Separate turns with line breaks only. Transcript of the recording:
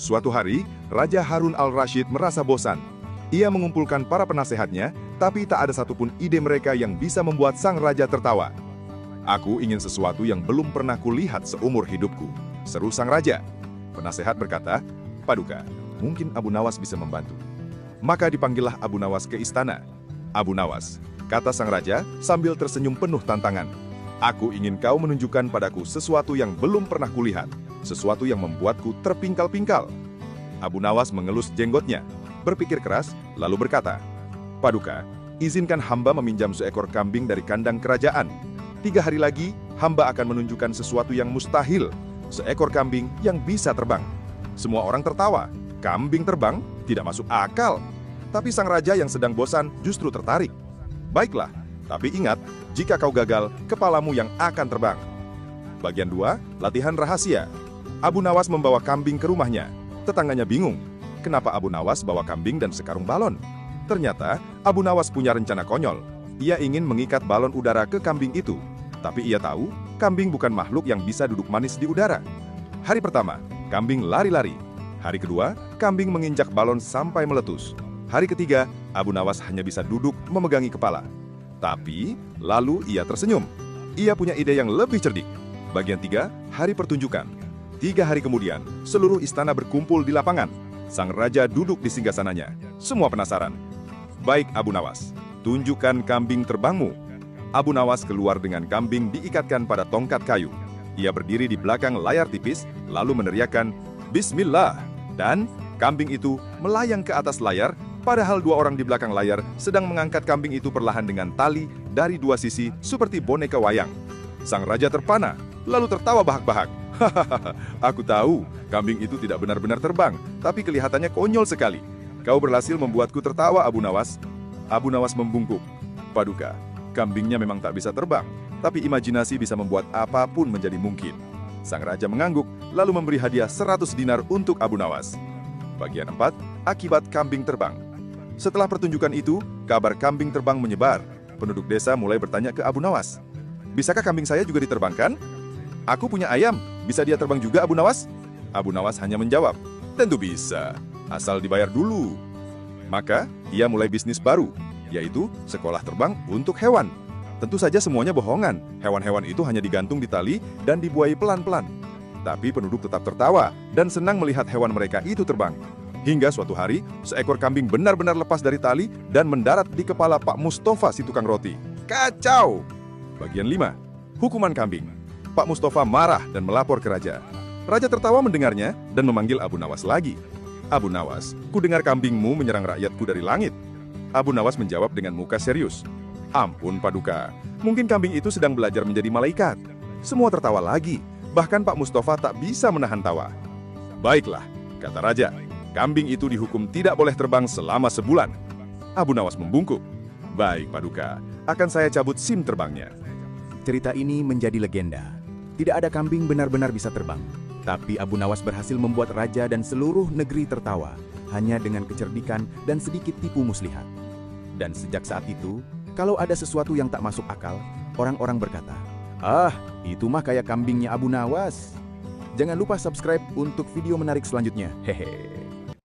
Suatu hari, Raja Harun al-Rashid merasa bosan. Ia mengumpulkan para penasehatnya, tapi tak ada satupun ide mereka yang bisa membuat sang raja tertawa. "Aku ingin sesuatu yang belum pernah kulihat seumur hidupku," seru sang raja. Penasehat berkata, "Paduka, mungkin Abu Nawas bisa membantu." Maka dipanggillah Abu Nawas ke istana. "Abu Nawas," kata sang raja sambil tersenyum penuh tantangan, "aku ingin kau menunjukkan padaku sesuatu yang belum pernah kulihat, sesuatu yang membuatku terpingkal-pingkal." Abu Nawas mengelus jenggotnya, berpikir keras, lalu berkata, "Paduka, izinkan hamba meminjam seekor kambing dari kandang kerajaan. 3 hari lagi, hamba akan menunjukkan sesuatu yang mustahil, seekor kambing yang bisa terbang." Semua orang tertawa. Kambing terbang? Tidak masuk akal. Tapi sang raja yang sedang bosan justru tertarik. "Baiklah, tapi ingat, jika kau gagal, kepalamu yang akan terbang." Bagian 2, latihan rahasia. Abu Nawas membawa kambing ke rumahnya. Tetangganya bingung, kenapa Abu Nawas bawa kambing dan sekarung balon? Ternyata, Abu Nawas punya rencana konyol. Ia ingin mengikat balon udara ke kambing itu. Tapi ia tahu, kambing bukan makhluk yang bisa duduk manis di udara. Hari pertama, kambing lari-lari. Hari kedua, kambing menginjak balon sampai meletus. Hari ketiga, Abu Nawas hanya bisa duduk memegangi kepala. Tapi, lalu ia tersenyum. Ia punya ide yang lebih cerdik. Bagian 3, hari pertunjukan. 3 hari kemudian, seluruh istana berkumpul di lapangan. Sang raja duduk di singgasananya. Semua penasaran. "Baik Abu Nawas, tunjukkan kambing terbangmu." Abu Nawas keluar dengan kambing diikatkan pada tongkat kayu. Ia berdiri di belakang layar tipis, lalu meneriakkan, "Bismillah!" Dan kambing itu melayang ke atas layar, padahal 2 orang di belakang layar sedang mengangkat kambing itu perlahan dengan tali dari 2 sisi seperti boneka wayang. Sang raja terpana, lalu tertawa bahak-bahak. "Hahaha, aku tahu, kambing itu tidak benar-benar terbang, tapi kelihatannya konyol sekali. Kau berhasil membuatku tertawa, Abu Nawas." Abu Nawas membungkuk. "Paduka, kambingnya memang tak bisa terbang, tapi imajinasi bisa membuat apapun menjadi mungkin." Sang raja mengangguk, lalu memberi hadiah 100 dinar untuk Abu Nawas. Bagian 4, akibat kambing terbang. Setelah pertunjukan itu, kabar kambing terbang menyebar. Penduduk desa mulai bertanya ke Abu Nawas, "Bisakah kambing saya juga diterbangkan?" "Aku punya ayam, bisa dia terbang juga, Abu Nawas?" Abu Nawas hanya menjawab, "Tentu bisa, asal dibayar dulu." Maka, ia mulai bisnis baru, yaitu sekolah terbang untuk hewan. Tentu saja semuanya bohongan, hewan-hewan itu hanya digantung di tali dan dibuai pelan-pelan. Tapi penduduk tetap tertawa dan senang melihat hewan mereka itu terbang. Hingga suatu hari, seekor kambing benar-benar lepas dari tali dan mendarat di kepala Pak Mustafa si tukang roti. Kacau! Bagian 5, hukuman kambing. Pak Mustafa marah dan melapor ke raja. Raja tertawa mendengarnya dan memanggil Abu Nawas lagi. "Abu Nawas, ku dengar kambingmu menyerang rakyatku dari langit." Abu Nawas menjawab dengan muka serius, "Ampun Paduka, mungkin kambing itu sedang belajar menjadi malaikat." Semua tertawa lagi, bahkan Pak Mustafa tak bisa menahan tawa. "Baiklah," kata raja, "kambing itu dihukum tidak boleh terbang selama sebulan." Abu Nawas membungkuk. "Baik Paduka, akan saya cabut SIM terbangnya."
Cerita ini menjadi legenda. Tidak ada kambing benar-benar bisa terbang. Tapi Abu Nawas berhasil membuat raja dan seluruh negeri tertawa, hanya dengan kecerdikan dan sedikit tipu muslihat. Dan sejak saat itu, kalau ada sesuatu yang tak masuk akal, orang-orang berkata, "Ah, itu mah kayak kambingnya Abu Nawas." Jangan lupa subscribe untuk video menarik selanjutnya. Hehe.